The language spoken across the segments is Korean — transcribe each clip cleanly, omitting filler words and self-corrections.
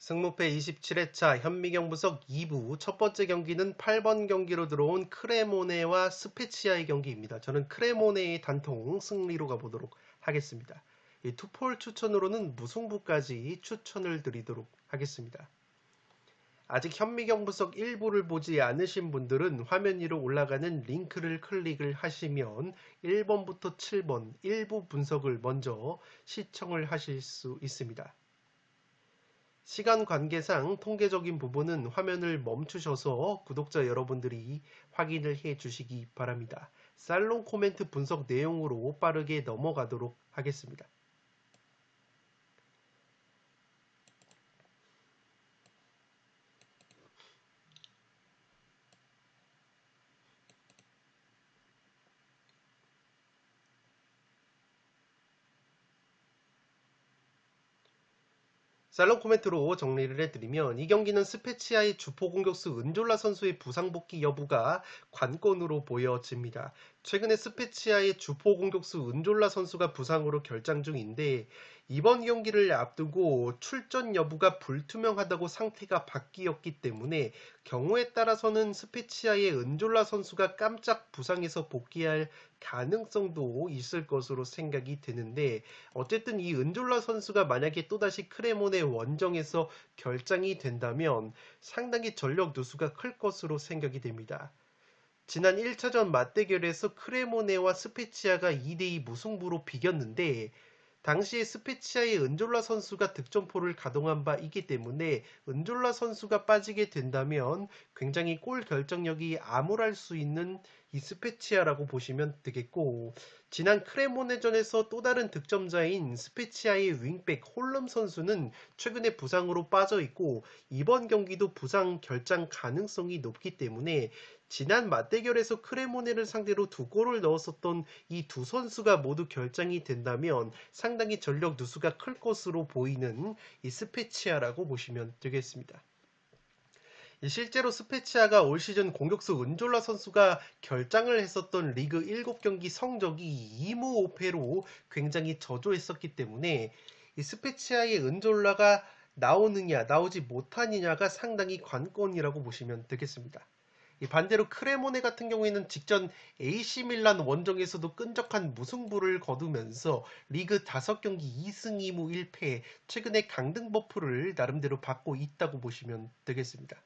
승무패 27회차 현미경 부석 2부 첫 번째 경기는 8번 경기로 들어온 크레모네와 스페치아의 경기입니다. 저는 크레모네의 단통 승리로 가보도록 하겠습니다. 이 투폴 추천으로는 무승부까지 추천을 드리도록 하겠습니다. 아직 현미경 부석 1부를 보지 않으신 분들은 화면 위로 올라가는 링크를 클릭을 하시면 1번부터 7번 1부 분석을 먼저 시청을 하실 수 있습니다. 시간 관계상 통계적인 부분은 화면을 멈추셔서 구독자 여러분들이 확인을 해 주시기 바랍니다. 살롱 코멘트 분석 내용으로 빠르게 넘어가도록 하겠습니다. 살롱 코멘트로 정리를 해드리면 이 경기는 스페치아의 주포 공격수 은졸라 선수의 부상 복귀 여부가 관건으로 보여집니다. 최근에 스페치아의 주포 공격수 은졸라 선수가 부상으로 결장 중인데 이번 경기를 앞두고 출전 여부가 불투명하다고 상태가 바뀌었기 때문에 경우에 따라서는 스페치아의 은졸라 선수가 깜짝 부상에서 복귀할 가능성도 있을 것으로 생각이 되는데 어쨌든 이 은졸라 선수가 만약에 또다시 크레몬의 원정에서 결장이 된다면 상당히 전력 누수가 클 것으로 생각이 됩니다. 지난 1차전 맞대결에서 크레모네와 스페치아가 2대2 무승부로 비겼는데 당시에 스페치아의 은졸라 선수가 득점포를 가동한 바 있기 때문에 은졸라 선수가 빠지게 된다면 굉장히 골 결정력이 암울할 수 있는 이 스페치아라고 보시면 되겠고 지난 크레모네전에서 또 다른 득점자인 스페치아의 윙백 홀름 선수는 최근에 부상으로 빠져 있고 이번 경기도 부상 결장 가능성이 높기 때문에 지난 맞대결에서 크레모네를 상대로 2골을 넣었었던 이 두 선수가 모두 결장이 된다면 상당히 전력 누수가 클 것으로 보이는 이 스페치아라고 보시면 되겠습니다. 실제로 스페치아가 올 시즌 공격수 은졸라 선수가 결장을 했었던 리그 7경기 성적이 2무 5패로 굉장히 저조했었기 때문에 이 스페치아의 은졸라가 나오느냐 나오지 못하느냐가 상당히 관건이라고 보시면 되겠습니다. 반대로 크레모네 같은 경우에는 직전 AC 밀란 원정에서도 끈적한 무승부를 거두면서 리그 5경기 2승 2무 1패 최근에 강등 버프를 나름대로 받고 있다고 보시면 되겠습니다.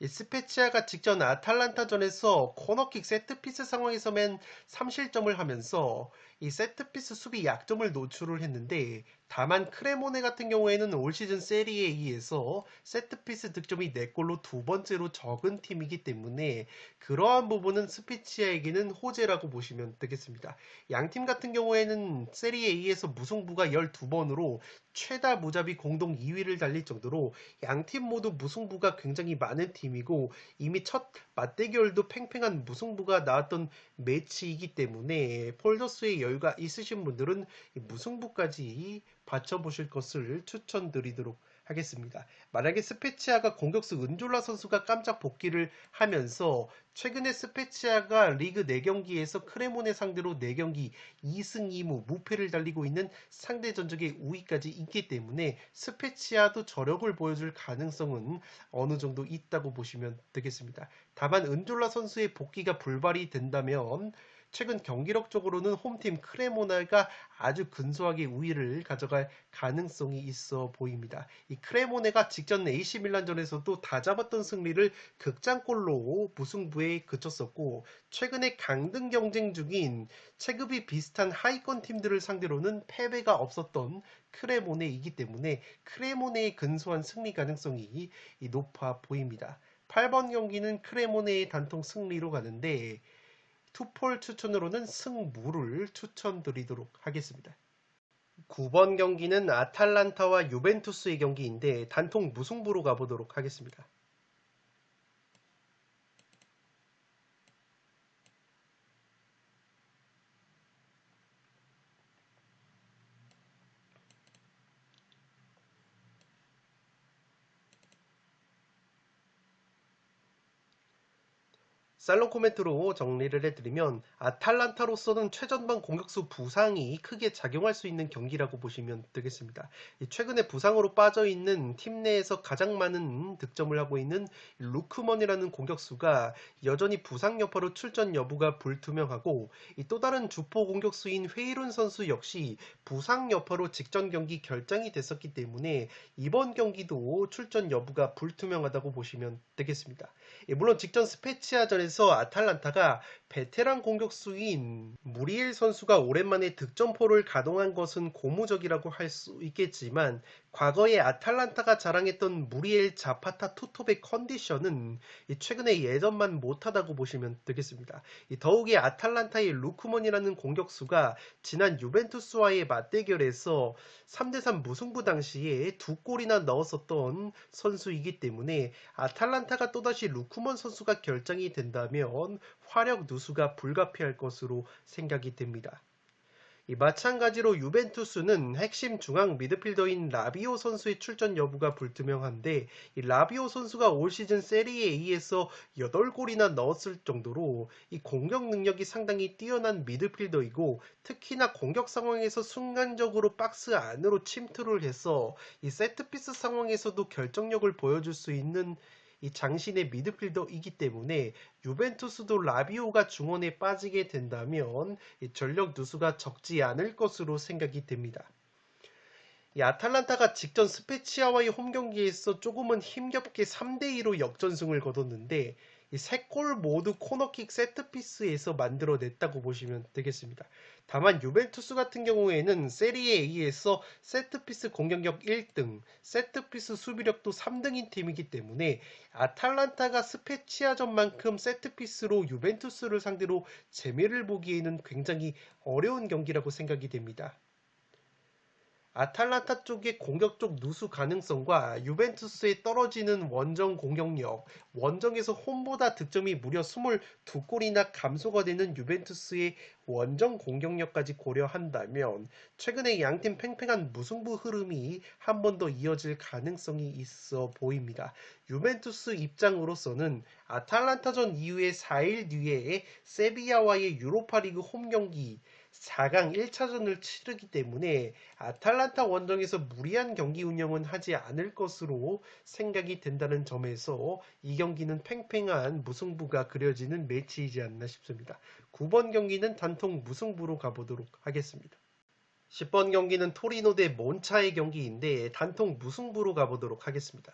스페치아가 직전 아탈란타전에서 코너킥 세트피스 상황에서 맨 3실점을 하면서 이 세트피스 수비 약점을 노출을 했는데 다만 크레모네 같은 경우에는 올 시즌 세리에 A에서 세트피스 득점이 4골로 두 번째로 적은 팀이기 때문에 그러한 부분은 스페치아에게는 호재라고 보시면 되겠습니다. 양팀 같은 경우에는 세리에 A에서 무승부가 12번으로 최다 무자비 공동 2위를 달릴 정도로 양팀 모두 무승부가 굉장히 많은 팀이고 이미 첫 맞대결도 팽팽한 무승부가 나왔던 매치이기 때문에 폴더스의 여유가 있으신 분들은 무승부까지 받쳐보실 것을 추천드리도록 하겠습니다. 만약에 스페치아가 공격수 은졸라 선수가 깜짝 복귀를 하면서 최근에 스페치아가 리그 4경기에서 크레모네 상대로 4경기 2승 2무 무패를 달리고 있는 상대 전적의 우위까지 있기 때문에 스페치아도 저력을 보여줄 가능성은 어느 정도 있다고 보시면 되겠습니다. 다만 은졸라 선수의 복귀가 불발이 된다면 최근 경기력적으로는 홈팀 크레모네가 아주 근소하게 우위를 가져갈 가능성이 있어 보입니다. 이 크레모네가 직전 AC밀란전에서도 다 잡았던 승리를 극장골로 무승부에 그쳤었고 최근에 강등 경쟁 중인 체급이 비슷한 하위권 팀들을 상대로는 패배가 없었던 크레모네이기 때문에 크레모네의 근소한 승리 가능성이 높아 보입니다. 8번 경기는 크레모네의 단통 승리로 가는데 투폴 추천으로는 승무를 추천드리도록 하겠습니다. 9번 경기는 아탈란타와 유벤투스의 경기인데 단통 무승부로 가보도록 하겠습니다. 살롱 코멘트로 정리를 해드리면 아탈란타로서는 최전방 공격수 부상이 크게 작용할 수 있는 경기라고 보시면 되겠습니다. 최근에 부상으로 빠져있는 팀 내에서 가장 많은 득점을 하고 있는 루크먼이라는 공격수가 여전히 부상 여파로 출전 여부가 불투명하고 또 다른 주포 공격수인 회이룬 선수 역시 부상 여파로 직전 경기 결장이 됐었기 때문에 이번 경기도 출전 여부가 불투명하다고 보시면 되겠습니다. 물론 직전 스페치아전에서 아탈란타가 베테랑 공격수인 무리엘 선수가 오랜만에 득점포를 가동한 것은 고무적이라고 할 수 있겠지만 과거에 아탈란타가 자랑했던 무리엘 자파타 투톱의 컨디션은 최근에 예전만 못하다고 보시면 되겠습니다. 더욱이 아탈란타의 루크먼이라는 공격수가 지난 유벤투스와의 맞대결에서 3대3 무승부 당시에 2골이나 넣었었던 선수이기 때문에 아탈란타가 또다시 루크먼 선수가 결정이 된다면 화력 누수가 불가피할 것으로 생각이 됩니다. 마찬가지로 유벤투스는 핵심 중앙 미드필더인 라비오 선수의 출전 여부가 불투명한데 라비오 선수가 올 시즌 세리에 A에서 8골이나 넣었을 정도로 이 공격 능력이 상당히 뛰어난 미드필더이고 특히나 공격 상황에서 순간적으로 박스 안으로 침투를 해서 이 세트피스 상황에서도 결정력을 보여줄 수 있는 이 장신의 미드필더이기 때문에 유벤투스도 라비오가 중원에 빠지게 된다면 전력 누수가 적지 않을 것으로 생각이 됩니다. 이 아탈란타가 직전 스페치아와의 홈경기에서 조금은 힘겹게 3대2로 역전승을 거뒀는데 이 3골 모두 코너킥 세트피스에서 만들어냈다고 보시면 되겠습니다. 다만 유벤투스 같은 경우에는 세리에 A에서 세트피스 공격력 1등, 세트피스 수비력도 3등인 팀이기 때문에 아탈란타가 스페치아전만큼 세트피스로 유벤투스를 상대로 재미를 보기에는 굉장히 어려운 경기라고 생각이 됩니다. 아탈란타 쪽의 공격적 누수 가능성과 유벤투스의 떨어지는 원정 공격력, 원정에서 홈보다 득점이 무려 22골이나 감소가 되는 유벤투스의 원정 공격력까지 고려한다면 최근에 양팀 팽팽한 무승부 흐름이 한 번 더 이어질 가능성이 있어 보입니다. 유벤투스 입장으로서는 아탈란타전 이후에 4일 뒤에 세비야와의 유로파리그 홈경기 4강 1차전을 치르기 때문에 아탈란타 원정에서 무리한 경기 운영은 하지 않을 것으로 생각이 된다는 점에서 이 경기는 팽팽한 무승부가 그려지는 매치이지 않나 싶습니다. 9번 경기는 단통 무승부로 가보도록 하겠습니다. 10번 경기는 토리노 대 몬차의 경기인데 단통 무승부로 가보도록 하겠습니다.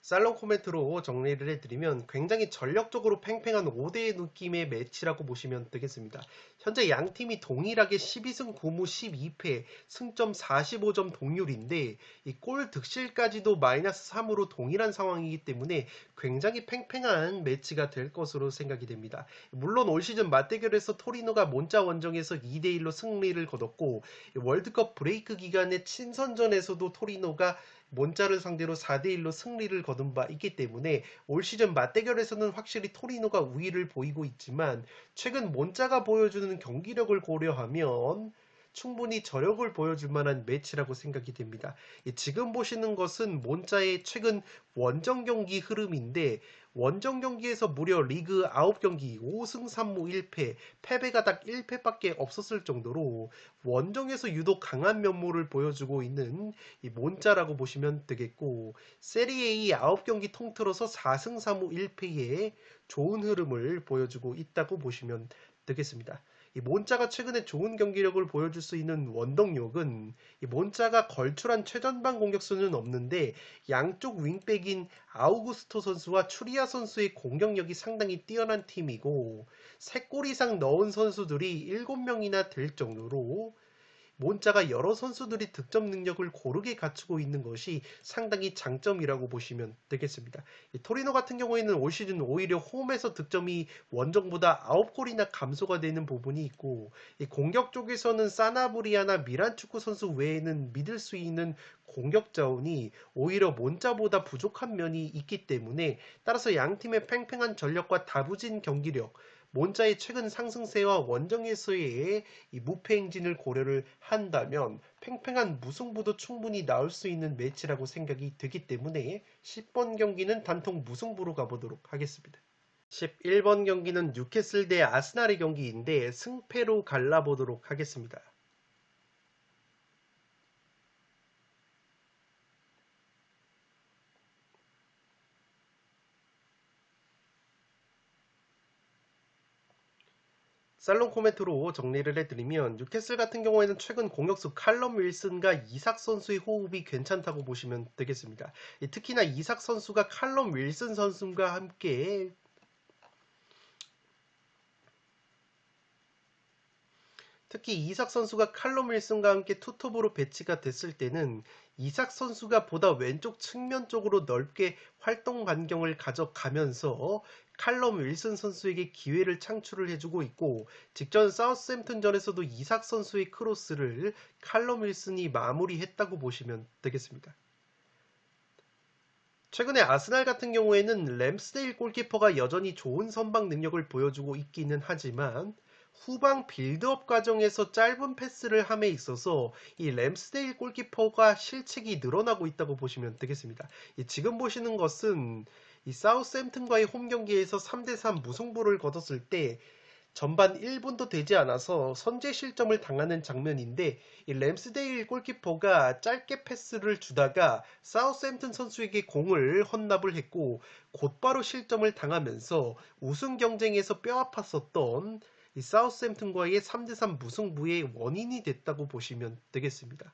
살롱 코멘트로 정리를 해드리면 굉장히 전력적으로 팽팽한 5대 느낌의 매치라고 보시면 되겠습니다. 현재 양팀이 동일하게 12승 9무 12패, 승점 45점 동률인데 이 골 득실까지도 마이너스 3으로 동일한 상황이기 때문에 굉장히 팽팽한 매치가 될 것으로 생각이 됩니다. 물론 올 시즌 맞대결에서 토리노가 몬자 원정에서 2대1로 승리를 거뒀고 월드컵 브레이크 기간의 친선전에서도 토리노가 몬자를 상대로 4대1로 승리를 거둔 바 있기 때문에 올 시즌 맞대결에서는 확실히 토리노가 우위를 보이고 있지만 최근 몬자가 보여주는 경기력을 고려하면 충분히 저력을 보여줄 만한 매치라고 생각이 됩니다. 지금 보시는 것은 몬자의 최근 원정 경기 흐름인데 원정 경기에서 무려 리그 9경기 5승 3무 1패, 패배가 딱 1패밖에 없었을 정도로 원정에서 유독 강한 면모를 보여주고 있는 이 몬자라고 보시면 되겠고 세리에 9경기 통틀어서 4승 3무 1패의 좋은 흐름을 보여주고 있다고 보시면 되겠습니다. 이 몬자가 최근에 좋은 경기력을 보여줄 수 있는 원동력은 이 몬자가 걸출한 최전방 공격수는 없는데 양쪽 윙백인 아우구스토 선수와 추리아 선수의 공격력이 상당히 뛰어난 팀이고 3골 이상 넣은 선수들이 7명이나 될 정도로 몬자가 여러 선수들이 득점 능력을 고르게 갖추고 있는 것이 상당히 장점이라고 보시면 되겠습니다. 토리노 같은 경우에는 올 시즌 오히려 홈에서 득점이 원정보다 9골이나 감소가 되는 부분이 있고 공격 쪽에서는 사나브리아나 미란 축구 선수 외에는 믿을 수 있는 공격 자원이 오히려 몬자보다 부족한 면이 있기 때문에 따라서 양팀의 팽팽한 전력과 다부진 경기력 몬자의 최근 상승세와 원정에서의 이 무패 행진을 고려를 한다면 팽팽한 무승부도 충분히 나올 수 있는 매치라고 생각이 되기 때문에 10번 경기는 단통 무승부로 가보도록 하겠습니다. 11번 경기는 뉴캐슬 대 아스날의 경기인데 승패로 갈라보도록 하겠습니다. 살롱 코멘트로 정리를 해드리면 뉴캐슬 같은 경우에는 최근 공격수 칼럼 윌슨과 이삭 선수의 호흡이 괜찮다고 보시면 되겠습니다. 특히나 이삭 선수가 칼럼 윌슨 선수와 함께 특히 이삭 선수가 칼럼 윌슨과 함께 투톱으로 배치가 됐을 때는 이삭 선수가 보다 왼쪽 측면 쪽으로 넓게 활동 반경을 가져가면서 칼럼 윌슨 선수에게 기회를 창출을 해주고 있고 직전 사우스햄튼전에서도 이삭 선수의 크로스를 칼럼 윌슨이 마무리했다고 보시면 되겠습니다. 최근에 아스날 같은 경우에는 램스데일 골키퍼가 여전히 좋은 선방 능력을 보여주고 있기는 하지만 후방 빌드업 과정에서 짧은 패스를 함에 있어서 이 램스데일 골키퍼가 실책이 늘어나고 있다고 보시면 되겠습니다. 지금 보시는 것은 이 사우스햄튼과의 홈 경기에서 3대3 무승부를 거뒀을 때 전반 1분도 되지 않아서 선제 실점을 당하는 장면인데 이 램스데일 골키퍼가 짧게 패스를 주다가 사우스햄튼 선수에게 공을 헌납을 했고 곧바로 실점을 당하면서 우승 경쟁에서 뼈아팠었던 이 사우스햄튼과의 3대3 무승부의 원인이 됐다고 보시면 되겠습니다.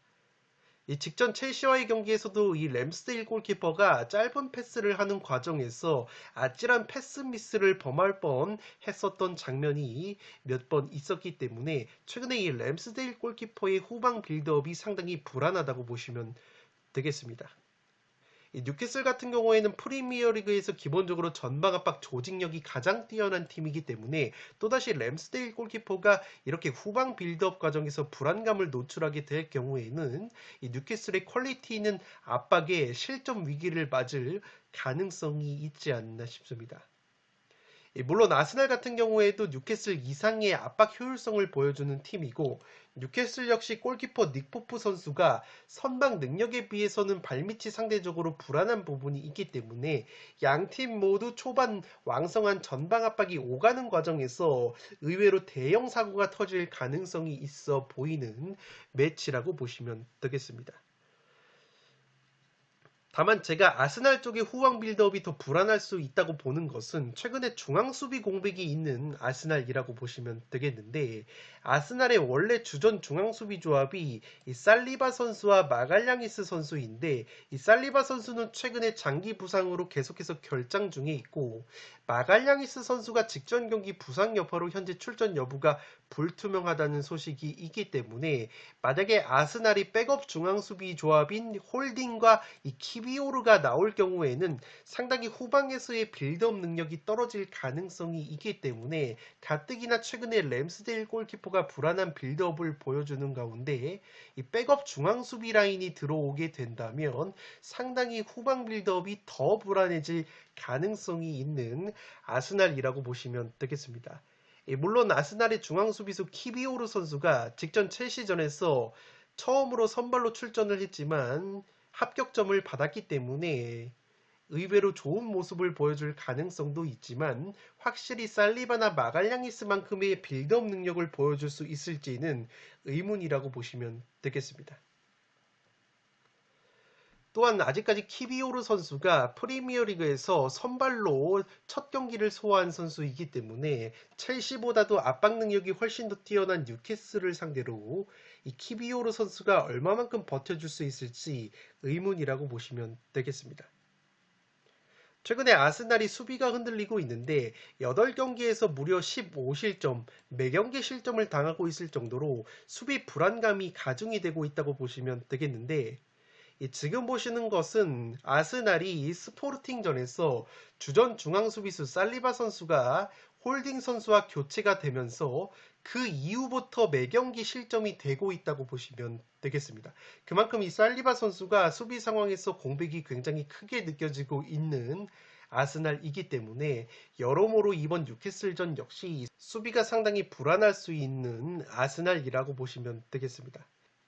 이 직전 첼시와의 경기에서도 이 램스데일 골키퍼가 짧은 패스를 하는 과정에서 아찔한 패스 미스를 범할 뻔 했었던 장면이 몇 번 있었기 때문에 최근에 이 램스데일 골키퍼의 후방 빌드업이 상당히 불안하다고 보시면 되겠습니다. 이 뉴캐슬 같은 경우에는 프리미어리그에서 기본적으로 전방 압박 조직력이 가장 뛰어난 팀이기 때문에 또다시 램스데일 골키퍼가 이렇게 후방 빌드업 과정에서 불안감을 노출하게 될 경우에는 이 뉴캐슬의 퀄리티 있는 압박에 실점 위기를 맞을 가능성이 있지 않나 싶습니다. 물론 아스날 같은 경우에도 뉴캐슬 이상의 압박 효율성을 보여주는 팀이고 뉴캐슬 역시 골키퍼 닉 포프 선수가 선방 능력에 비해서는 발밑이 상대적으로 불안한 부분이 있기 때문에 양팀 모두 초반 왕성한 전방 압박이 오가는 과정에서 의외로 대형 사고가 터질 가능성이 있어 보이는 매치라고 보시면 되겠습니다. 다만 제가 아스날 쪽의 후방 빌드업이 더 불안할 수 있다고 보는 것은 최근에 중앙 수비 공백이 있는 아스날이라고 보시면 되겠는데 아스날의 원래 주전 중앙 수비 조합이 이 살리바 선수와 마갈량이스 선수인데 이 살리바 선수는 최근에 장기 부상으로 계속해서 결장 중에 있고 마갈량이스 선수가 직전 경기 부상 여파로 현재 출전 여부가 불투명하다는 소식이 있기 때문에 만약에 아스날이 백업 중앙 수비 조합인 홀딩과 이 키비오르가 나올 경우에는 상당히 후방에서의 빌드업 능력이 떨어질 가능성이 있기 때문에 가뜩이나 최근에 램스데일 골키퍼가 불안한 빌드업을 보여주는 가운데 이 백업 중앙 수비 라인이 들어오게 된다면 상당히 후방 빌드업이 더 불안해질 가능성이 있는 아스날이라고 보시면 되겠습니다. 물론 아스날의 중앙 수비수 키비오르 선수가 직전 첼시전에서 처음으로 선발로 출전을 했지만 합격점을 받았기 때문에 의외로 좋은 모습을 보여줄 가능성도 있지만 확실히 살리바나 마갈량이스만큼의 빌드업 능력을 보여줄 수 있을지는 의문이라고 보시면 되겠습니다. 또한 아직까지 키비오르 선수가 프리미어리그에서 선발로 첫 경기를 소화한 선수이기 때문에 첼시보다도 압박 능력이 훨씬 더 뛰어난 뉴캐슬을 상대로 이 키비오르 선수가 얼마만큼 버텨줄 수 있을지 의문이라고 보시면 되겠습니다. 최근에 아스날이 수비가 흔들리고 있는데 8경기에서 무려 15실점, 매경기 실점을 당하고 있을 정도로 수비 불안감이 가중이 되고 있다고 보시면 되겠는데 지금 보시는 것은 아스날이 스포르팅전에서 주전 중앙 수비수 살리바 선수가 홀딩 선수와 교체가 되면서 그 이후부터 매경기 실점이 되고 있다고 보시면 되겠습니다. 그만큼 이 살리바 선수가 수비 상황에서 공백이 굉장히 크게 느껴지고 있는 아스날이기 때문에 여러모로 이번 뉴캐슬전 역시 수비가 상당히 불안할 수 있는 아스날이라고 보시면 되겠습니다.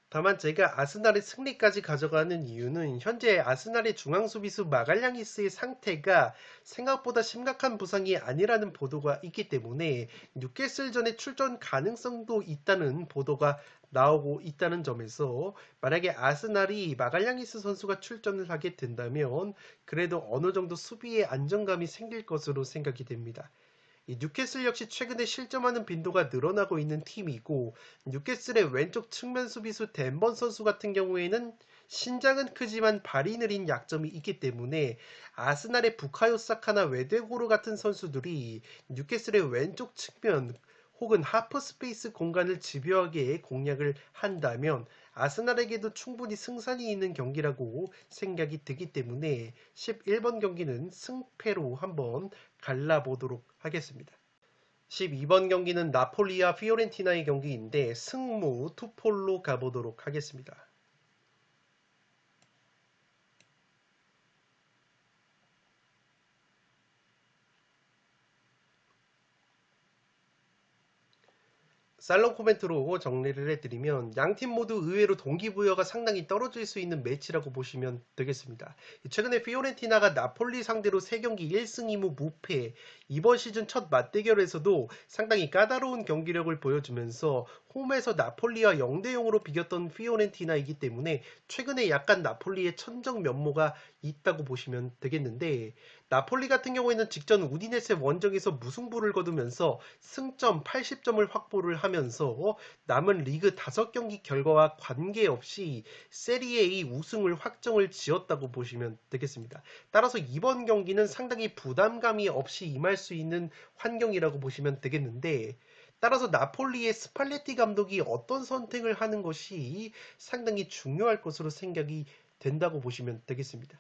다만 제가 아스날의 승리까지 가져가는 이유는 현재 아스날의 중앙 수비수 마갈량이스의 상태가 생각보다 심각한 부상이 아니라는 보도가 있기 때문에 뉴캐슬전에 출전 가능성도 있다는 보도가 나오고 있다는 점에서 만약에 아스날이 마갈량이스 선수가 출전을 하게 된다면 그래도 어느 정도 수비에 안정감이 생길 것으로 생각이 됩니다. 이 뉴캐슬 역시 최근에 실점하는 빈도가 늘어나고 있는 팀이고 뉴캐슬의 왼쪽 측면 수비수 덴번 선수 같은 경우에는 신장은 크지만 발이 느린 약점이 있기 때문에 아스날의 부카요 사카나 웨데고르 같은 선수들이 뉴캐슬의 왼쪽 측면 혹은 하프 스페이스 공간을 집요하게 공략을 한다면 아스날에게도 충분히 승산이 있는 경기라고 생각이 되기 때문에 11번 경기는 승패로 한번 갈라보도록 하겠습니다. 12번 경기는 나폴리와 피오렌티나의 경기인데 승무 투폴로 가보도록 하겠습니다. 살롱 코멘트로 정리를 해드리면 양팀 모두 의외로 동기부여가 상당히 떨어질 수 있는 매치라고 보시면 되겠습니다. 최근에 피오렌티나가 나폴리 상대로 3경기 1승 2무 무패, 이번 시즌 첫 맞대결에서도 상당히 까다로운 경기력을 보여주면서 홈에서 나폴리와 0대0으로 비겼던 피오렌티나이기 때문에 최근에 약간 나폴리의 천정 면모가 있다고 보시면 되겠는데 나폴리 같은 경우에는 직전 우디네세 원정에서 무승부를 거두면서 승점 80점을 확보를 하면서 남은 리그 5경기 결과와 관계없이 세리에 A 우승을 확정을 지었다고 보시면 되겠습니다. 따라서 이번 경기는 상당히 부담감이 없이 임할 수 있는 환경이라고 보시면 되겠는데 따라서 나폴리의 스팔레티 감독이 어떤 선택을 하는 것이 상당히 중요할 것으로 생각이 된다고 보시면 되겠습니다.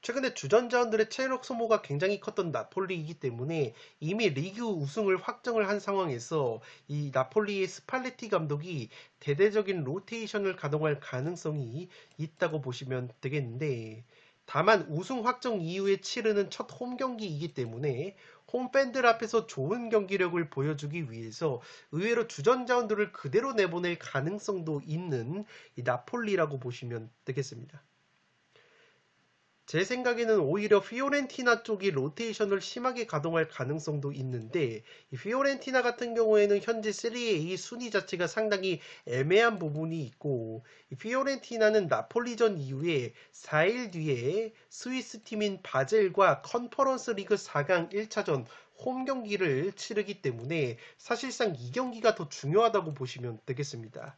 최근에 주전자원들의 체력 소모가 굉장히 컸던 나폴리이기 때문에 이미 리그 우승을 확정을 한 상황에서 이 나폴리의 스팔레티 감독이 대대적인 로테이션을 가동할 가능성이 있다고 보시면 되겠는데 다만 우승 확정 이후에 치르는 첫 홈 경기이기 때문에 홈팬들 앞에서 좋은 경기력을 보여주기 위해서 의외로 주전자원들을 그대로 내보낼 가능성도 있는 이 나폴리라고 보시면 되겠습니다. 제 생각에는 오히려 피오렌티나 쪽이 로테이션을 심하게 가동할 가능성도 있는데 이 피오렌티나 같은 경우에는 현재 세리에 A 순위 자체가 상당히 애매한 부분이 있고 이 피오렌티나는 나폴리전 이후에 4일 뒤에 스위스 팀인 바젤과 컨퍼런스 리그 4강 1차전 홈 경기를 치르기 때문에 사실상 이 경기가 더 중요하다고 보시면 되겠습니다.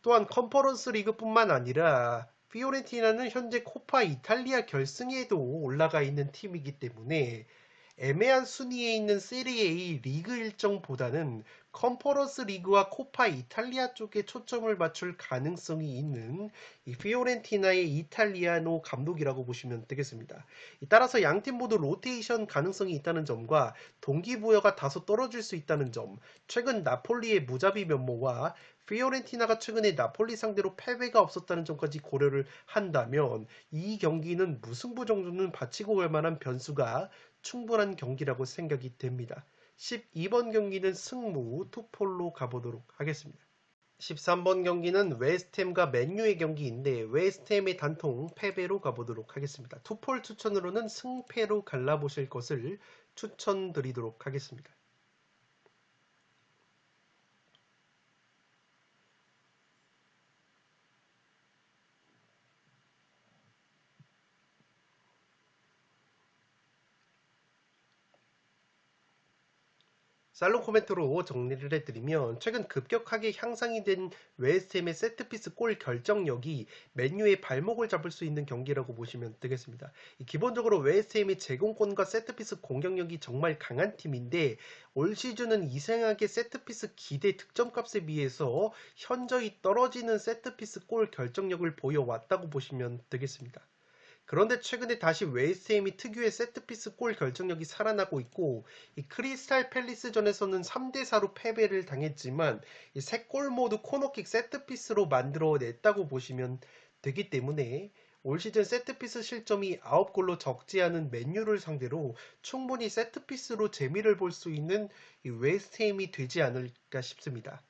또한 컨퍼런스 리그뿐만 아니라 피오렌티나는 현재 코파 이탈리아 결승에도 올라가 있는 팀이기 때문에 애매한 순위에 있는 세리에 리그 일정보다는 컨퍼런스 리그와 코파 이탈리아 쪽에 초점을 맞출 가능성이 있는 이 피오렌티나의 이탈리아노 감독이라고 보시면 되겠습니다. 따라서 양팀 모두 로테이션 가능성이 있다는 점과 동기부여가 다소 떨어질 수 있다는 점, 최근 나폴리의 무자비 면모와 피오렌티나가 최근에 나폴리 상대로 패배가 없었다는 점까지 고려를 한다면 이 경기는 무승부 정도는 바치고 갈 만한 변수가 충분한 경기라고 생각이 됩니다. 12번 경기는 승무 투폴로 가보도록 하겠습니다. 13번 경기는 웨스트햄과 맨유의 경기인데 웨스트햄의 단통 패배로 가보도록 하겠습니다. 투폴 추천으로는 승패로 갈라보실 것을 추천드리도록 하겠습니다. 살롱 코멘트로 정리를 해드리면 최근 급격하게 향상이 된 웨스트햄의 세트피스 골 결정력이 맨유의 발목을 잡을 수 있는 경기라고 보시면 되겠습니다. 기본적으로 웨스트햄의 제공권과 세트피스 공격력이 정말 강한 팀인데 올 시즌은 이상하게 세트피스 기대 득점값에 비해서 현저히 떨어지는 세트피스 골 결정력을 보여왔다고 보시면 되겠습니다. 그런데 최근에 다시 웨스트햄이 특유의 세트피스 골 결정력이 살아나고 있고 이 크리스탈 팰리스전에서는 3대4로 패배를 당했지만 이 3골 모두 코너킥 세트피스로 만들어냈다고 보시면 되기 때문에 올 시즌 세트피스 실점이 9골로 적지 않은 맨유를 상대로 충분히 세트피스로 재미를 볼 수 있는 이 웨스트햄이 되지 않을까 싶습니다.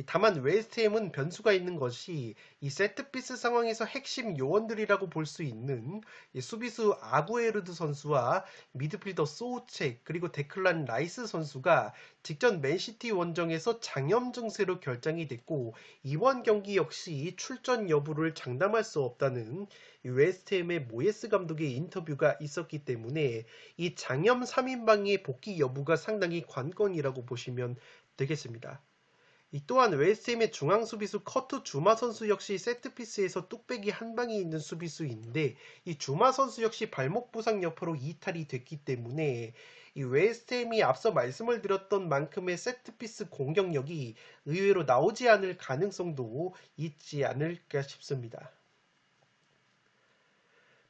다만 웨스트햄은 변수가 있는 것이 이 세트피스 상황에서 핵심 요원들이라고 볼 수 있는 이 수비수 아구에르드 선수와 미드필더 소우체 그리고 데클란 라이스 선수가 직전 맨시티 원정에서 장염 증세로 결장이 됐고 이번 경기 역시 출전 여부를 장담할 수 없다는 이 웨스트햄의 모예스 감독의 인터뷰가 있었기 때문에 이 장염 3인방의 복귀 여부가 상당히 관건이라고 보시면 되겠습니다. 또한 웨스트햄의 중앙 수비수 커트 주마 선수 역시 세트피스에서 뚝배기 한 방이 있는 수비수인데 이 주마 선수 역시 발목 부상 여파로 이탈이 됐기 때문에 이 웨스트햄이 앞서 말씀을 드렸던 만큼의 세트피스 공격력이 의외로 나오지 않을 가능성도 있지 않을까 싶습니다.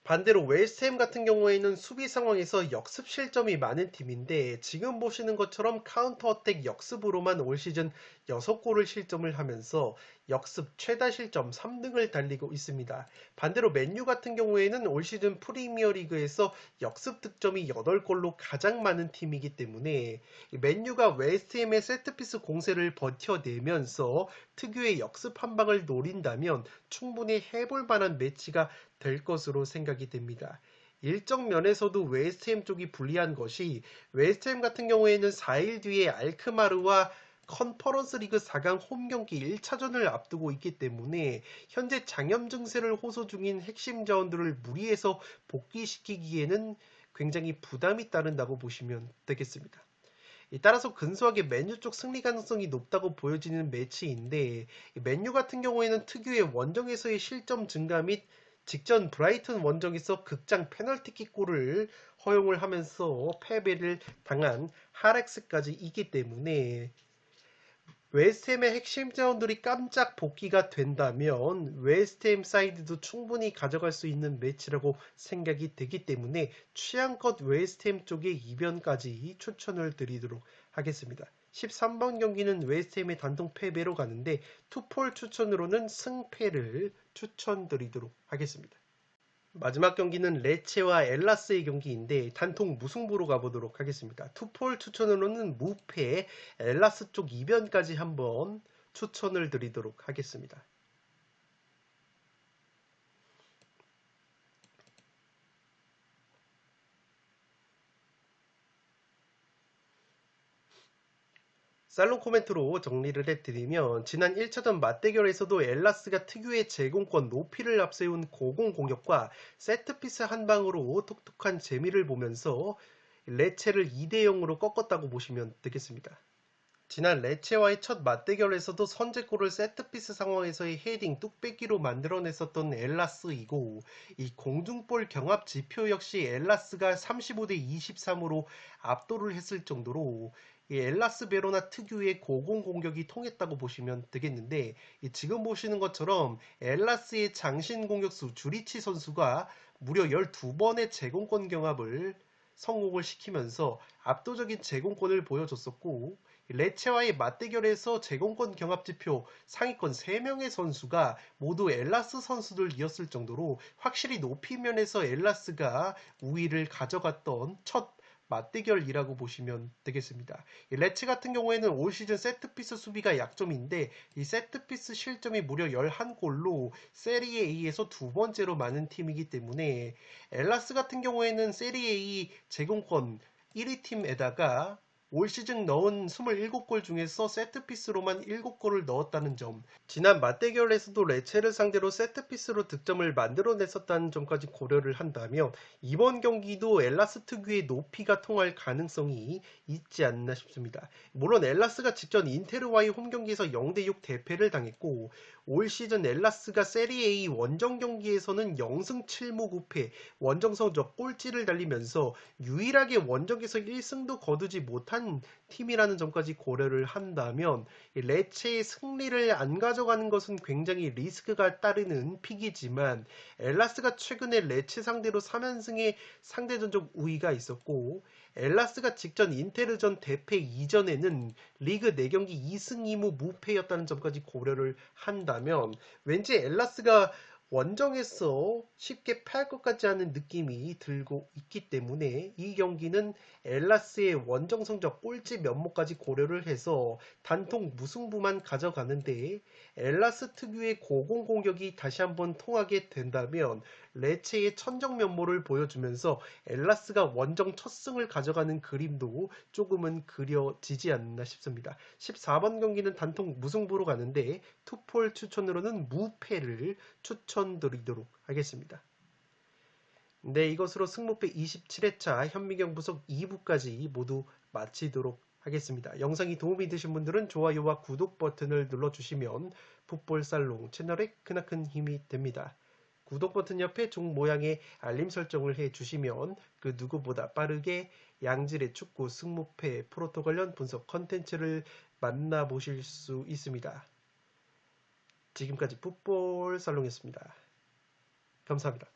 반대로 웨스트햄 같은 경우에는 수비 상황에서 역습 실점이 많은 팀인데 지금 보시는 것처럼 카운터 어택 역습으로만 올 시즌 6골을 실점을 하면서 역습 최다 실점 3등을 달리고 있습니다. 반대로 맨유 같은 경우에는 올 시즌 프리미어리그에서 역습 득점이 8골로 가장 많은 팀이기 때문에 맨유가 웨스트햄의 세트피스 공세를 버텨내면서 특유의 역습 한 방을 노린다면 충분히 해볼 만한 매치가 될 것으로 생각이 됩니다. 일정 면에서도 웨스트햄 쪽이 불리한 것이 웨스트햄 같은 경우에는 4일 뒤에 알크마르와 컨퍼런스 리그 4강 홈경기 1차전을 앞두고 있기 때문에 현재 장염 증세를 호소 중인 핵심 자원들을 무리해서 복귀시키기에는 굉장히 부담이 따른다고 보시면 되겠습니다. 따라서 근소하게 맨유 쪽 승리 가능성이 높다고 보여지는 매치인데 맨유 같은 경우에는 특유의 원정에서의 실점 증가 및 직전 브라이튼 원정에서 극장 페널티킥 골을 허용을 하면서 패배를 당한 하렉스까지 있기 때문에 웨스트햄의 핵심 자원들이 깜짝 복귀가 된다면 웨스트햄 사이드도 충분히 가져갈 수 있는 매치라고 생각이 되기 때문에 취향껏 웨스트햄 쪽의 이변까지 추천을 드리도록 하겠습니다. 13번 경기는 웨스트햄의 단통 패배로 가는데 투폴 추천으로는 승패를 추천드리도록 하겠습니다. 마지막 경기는 레체와 엘라스의 경기인데 단통 무승부로 가보도록 하겠습니다. 투폴 추천으로는 무패, 엘라스 쪽 이변까지 한번 추천을 드리도록 하겠습니다. 살롱 코멘트로 정리를 해드리면 지난 1차전 맞대결에서도 엘라스가 특유의 제공권 높이를 앞세운 고공 공격과 세트피스 한 방으로 톡톡한 재미를 보면서 레체를 2대0으로 꺾었다고 보시면 되겠습니다. 지난 레체와의 첫 맞대결에서도 선제골을 세트피스 상황에서의 헤딩 뚝배기로 만들어냈었던 엘라스이고 이 공중볼 경합 지표 역시 엘라스가 35대 23으로 압도를 했을 정도로 이 엘라스 베로나 특유의 고공 공격이 통했다고 보시면 되겠는데 지금 보시는 것처럼 엘라스의 장신 공격수 주리치 선수가 무려 12번의 제공권 경합을 성공을 시키면서 압도적인 제공권을 보여줬었고 레체와의 맞대결에서 제공권 경합지표 상위권 3명의 선수가 모두 엘라스 선수들이었을 정도로 확실히 높이 면에서 엘라스가 우위를 가져갔던 첫 맞대결이라고 보시면 되겠습니다. 레체 같은 경우에는 올 시즌 세트피스 수비가 약점인데 이 세트피스 실점이 무려 11골로 세리에 A에서 두 번째로 많은 팀이기 때문에 엘라스 같은 경우에는 세리에 A 제공권 1위 팀에다가 올 시즌 넣은 27골 중에서 세트피스로만 7골을 넣었다는 점, 지난 맞대결에서도 레체를 상대로 세트피스로 득점을 만들어냈었다는 점까지 고려를 한다면 이번 경기도 엘라스 특유의 높이가 통할 가능성이 있지 않나 싶습니다. 물론 엘라스가 직전 인테르와의 홈경기에서 0대6 대패를 당했고 올 시즌 엘라스가 세리A 원정 경기에서는 0승 7무 9패 원정 성적 꼴찌를 달리면서 유일하게 원정에서 1승도 거두지 못한 팀이라는 점까지 고려를 한다면 레체의 승리를 안 가져가는 것은 굉장히 리스크가 따르는 픽이지만 엘라스가 최근에 레체 상대로 3연승의 상대전적 우위가 있었고 엘라스가 직전 인테르전 대패 이전에는 리그 4경기 2승 2무 무패였다는 점까지 고려를 한다면 왠지 엘라스가 원정에서 쉽게 패할 것 같지 않은 느낌이 들고 있기 때문에 이 경기는 엘라스의 원정 성적 꼴찌 면모까지 고려를 해서 단통 무승부만 가져가는데, 엘라스 특유의 고공 공격이 다시 한번 통하게 된다면 레체의 천정 면모를 보여주면서 엘라스가 원정 첫 승을 가져가는 그림도 조금은 그려지지 않나 싶습니다. 14번 경기는 단통 무승부로 가는데 투폴 추천으로는 무패를 추천드리도록 하겠습니다. 네, 이것으로 승무패 27회차 현미경 분석 2부까지 모두 마치도록 하겠습니다. 영상이 도움이 되신 분들은 좋아요와 구독 버튼을 눌러주시면 풋볼살롱 채널에 크나큰 힘이 됩니다. 구독 버튼 옆에 종 모양의 알림 설정을 해주시면 그 누구보다 빠르게 양질의 축구 승무패 프로토 관련 분석 컨텐츠를 만나보실 수 있습니다. 지금까지 풋볼살롱이었습니다. 감사합니다.